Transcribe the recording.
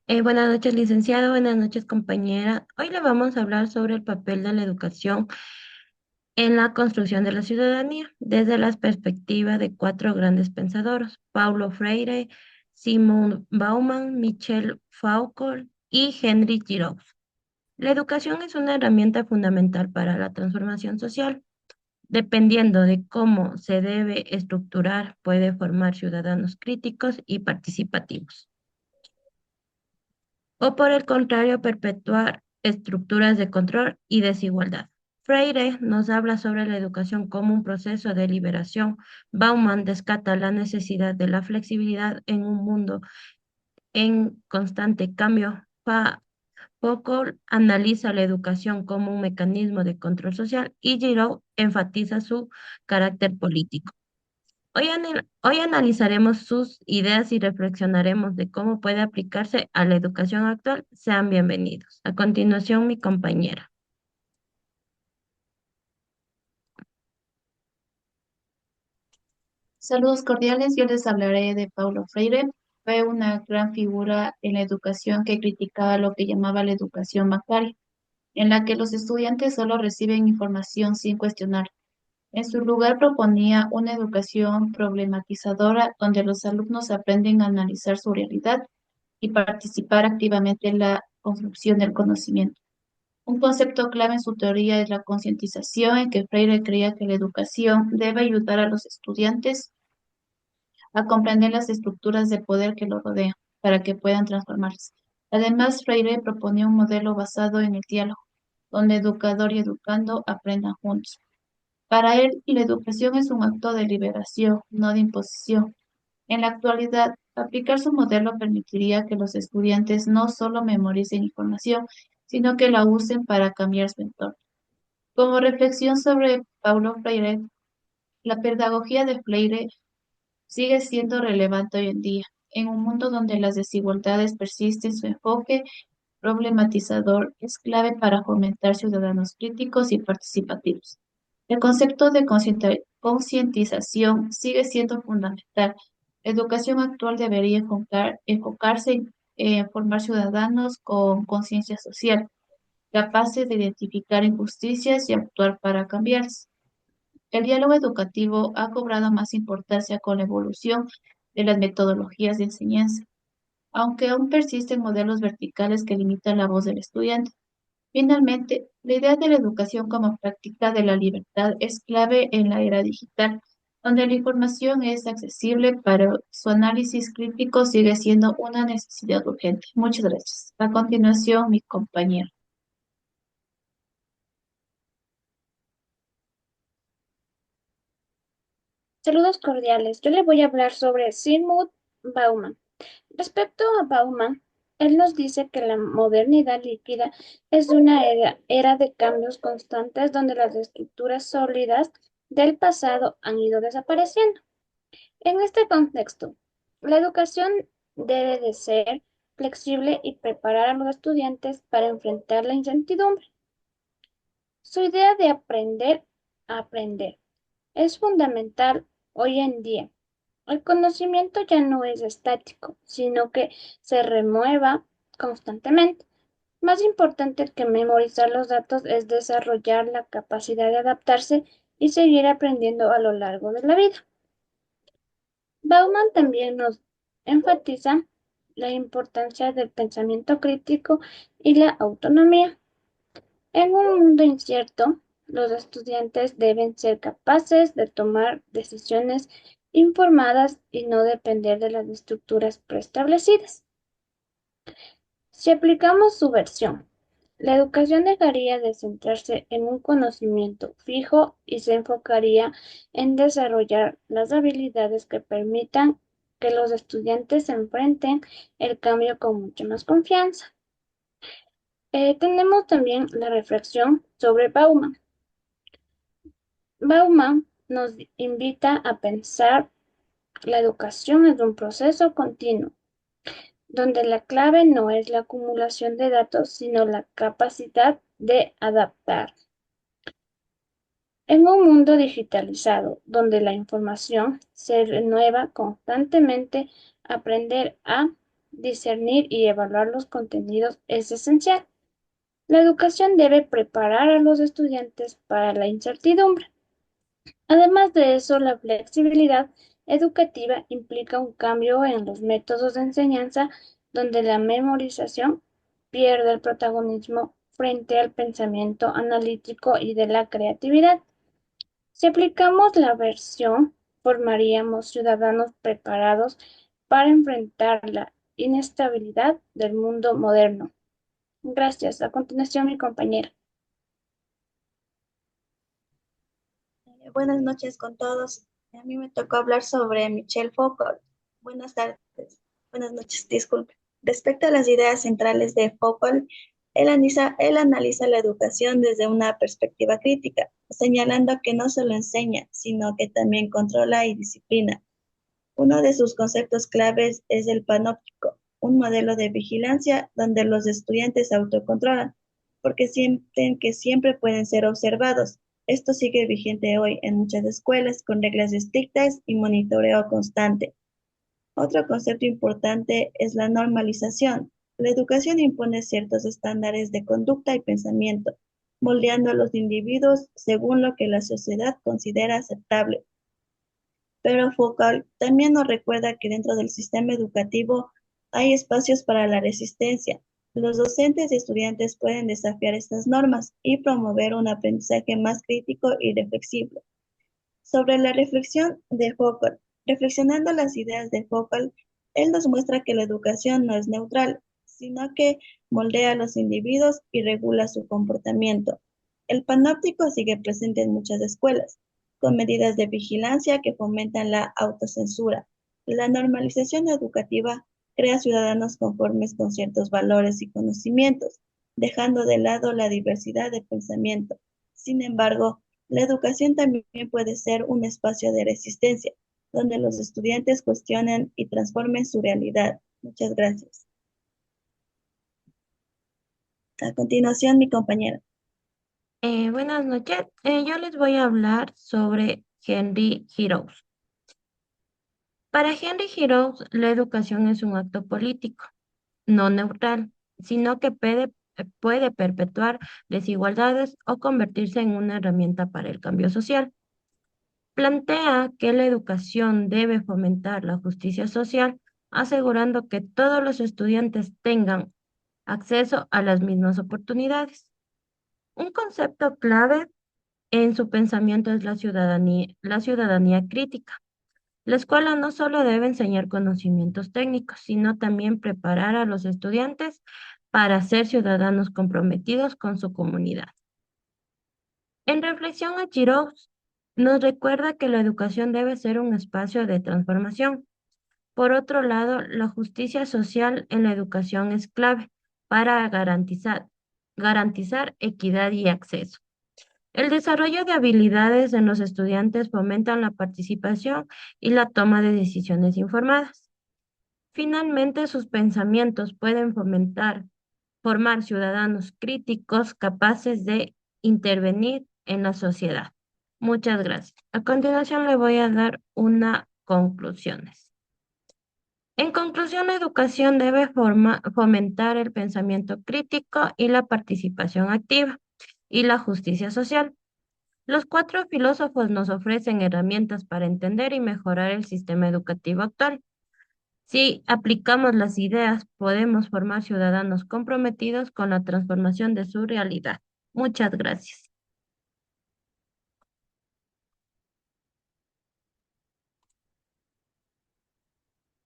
Buenas noches, licenciado. Buenas noches, compañera. Hoy le vamos a hablar sobre el papel de la educación en la construcción de la ciudadanía, desde las perspectivas de cuatro grandes pensadores: Paulo Freire, Simone Bauman, Michel Foucault y Henry Giraud. La educación es una herramienta fundamental para la transformación social. Dependiendo de cómo se debe estructurar, puede formar ciudadanos críticos y participativos, o por el contrario, perpetuar estructuras de control y desigualdad. Freire nos habla sobre la educación como un proceso de liberación. Bauman descarta la necesidad de la flexibilidad en un mundo en constante cambio. Foucault analiza la educación como un mecanismo de control social y Giraud enfatiza su carácter político. Hoy analizaremos sus ideas y reflexionaremos de cómo puede aplicarse a la educación actual. Sean bienvenidos. A continuación, mi compañera. Saludos cordiales, yo les hablaré de Paulo Freire. Fue una gran figura en la educación que criticaba lo que llamaba la educación bancaria, en la que los estudiantes solo reciben información sin cuestionar. En su lugar proponía una educación problematizadora donde los alumnos aprenden a analizar su realidad y participar activamente en la construcción del conocimiento. Un concepto clave en su teoría es la concientización, en que Freire creía que la educación debe ayudar a los estudiantes a comprender las estructuras de poder que lo rodean para que puedan transformarse. Además, Freire proponía un modelo basado en el diálogo, donde educador y educando aprendan juntos. Para él, la educación es un acto de liberación, no de imposición. En la actualidad, aplicar su modelo permitiría que los estudiantes no solo memoricen información, sino que la usen para cambiar su entorno. Como reflexión sobre Paulo Freire, la pedagogía de Freire sigue siendo relevante hoy en día. En un mundo donde las desigualdades persisten, su enfoque problematizador es clave para fomentar ciudadanos críticos y participativos. El concepto de concientización sigue siendo fundamental. La educación actual debería enfocarse en formar ciudadanos con conciencia social, capaces de identificar injusticias y actuar para cambiarlas. El diálogo educativo ha cobrado más importancia con la evolución de las metodologías de enseñanza, aunque aún persisten modelos verticales que limitan la voz del estudiante. Finalmente, la idea de la educación como práctica de la libertad es clave en la era digital, donde la información es accesible, pero su análisis crítico sigue siendo una necesidad urgente. Muchas gracias. A continuación, mi compañero. Saludos cordiales. Yo le voy a hablar sobre Zygmunt Bauman. Respecto a Bauman, él nos dice que la modernidad líquida es una era de cambios constantes donde las estructuras sólidas del pasado han ido desapareciendo. En este contexto, la educación debe de ser flexible y preparar a los estudiantes para enfrentar la incertidumbre. Su idea de aprender a aprender es fundamental hoy en día. El conocimiento ya no es estático, sino que se renueva constantemente. Más importante que memorizar los datos es desarrollar la capacidad de adaptarse y seguir aprendiendo a lo largo de la vida. Bauman también nos enfatiza la importancia del pensamiento crítico y la autonomía. En un mundo incierto, los estudiantes deben ser capaces de tomar decisiones informadas y no depender de las estructuras preestablecidas. Si aplicamos su versión, la educación dejaría de centrarse en un conocimiento fijo y se enfocaría en desarrollar las habilidades que permitan que los estudiantes enfrenten el cambio con mucha más confianza. Tenemos también la reflexión sobre Bauman. Bauman nos invita a pensar la educación es un proceso continuo, donde la clave no es la acumulación de datos, sino la capacidad de adaptar. En un mundo digitalizado, donde la información se renueva constantemente, aprender a discernir y evaluar los contenidos es esencial. La educación debe preparar a los estudiantes para la incertidumbre. Además de eso, la flexibilidad educativa implica un cambio en los métodos de enseñanza donde la memorización pierde el protagonismo frente al pensamiento analítico y de la creatividad. Si aplicamos la versión, formaríamos ciudadanos preparados para enfrentar la inestabilidad del mundo moderno. Gracias. A continuación, mi compañera. Buenas noches con todos. A mí me tocó hablar sobre Michel Foucault. Buenas tardes. Buenas noches, disculpe. Respecto a las ideas centrales de Foucault, él analiza la educación desde una perspectiva crítica, señalando que no solo enseña, sino que también controla y disciplina. Uno de sus conceptos claves es el panóptico, un modelo de vigilancia donde los estudiantes se autocontrolan, porque sienten que siempre pueden ser observados. Esto sigue vigente hoy en muchas escuelas con reglas estrictas y monitoreo constante. Otro concepto importante es la normalización. La educación impone ciertos estándares de conducta y pensamiento, moldeando a los individuos según lo que la sociedad considera aceptable. Pero Foucault también nos recuerda que dentro del sistema educativo hay espacios para la resistencia. Los docentes y estudiantes pueden desafiar estas normas y promover un aprendizaje más crítico y reflexivo. Sobre la reflexión de Foucault, reflexionando las ideas de Foucault, él nos muestra que la educación no es neutral, sino que moldea a los individuos y regula su comportamiento. El panóptico sigue presente en muchas escuelas, con medidas de vigilancia que fomentan la autocensura. La normalización educativa crea ciudadanos conformes con ciertos valores y conocimientos, dejando de lado la diversidad de pensamiento. Sin embargo, la educación también puede ser un espacio de resistencia, donde los estudiantes cuestionen y transformen su realidad. Muchas gracias. A continuación, mi compañera. Buenas noches. Yo les voy a hablar sobre Henry Giroux. Para Henry Giroux, la educación es un acto político, no neutral, sino que puede perpetuar desigualdades o convertirse en una herramienta para el cambio social. Plantea que la educación debe fomentar la justicia social, asegurando que todos los estudiantes tengan acceso a las mismas oportunidades. Un concepto clave en su pensamiento es la ciudadanía crítica. La escuela no solo debe enseñar conocimientos técnicos, sino también preparar a los estudiantes para ser ciudadanos comprometidos con su comunidad. En reflexión a Giroux nos recuerda que la educación debe ser un espacio de transformación. Por otro lado, la justicia social en la educación es clave para garantizar equidad y acceso. El desarrollo de habilidades en los estudiantes fomentan la participación y la toma de decisiones informadas. Finalmente, sus pensamientos pueden formar ciudadanos críticos capaces de intervenir en la sociedad. Muchas gracias. A continuación le voy a dar unas conclusiones. En conclusión, la educación debe fomentar el pensamiento crítico y la participación activa y la justicia social. Los cuatro filósofos nos ofrecen herramientas para entender y mejorar el sistema educativo actual. Si aplicamos las ideas, podemos formar ciudadanos comprometidos con la transformación de su realidad. Muchas gracias.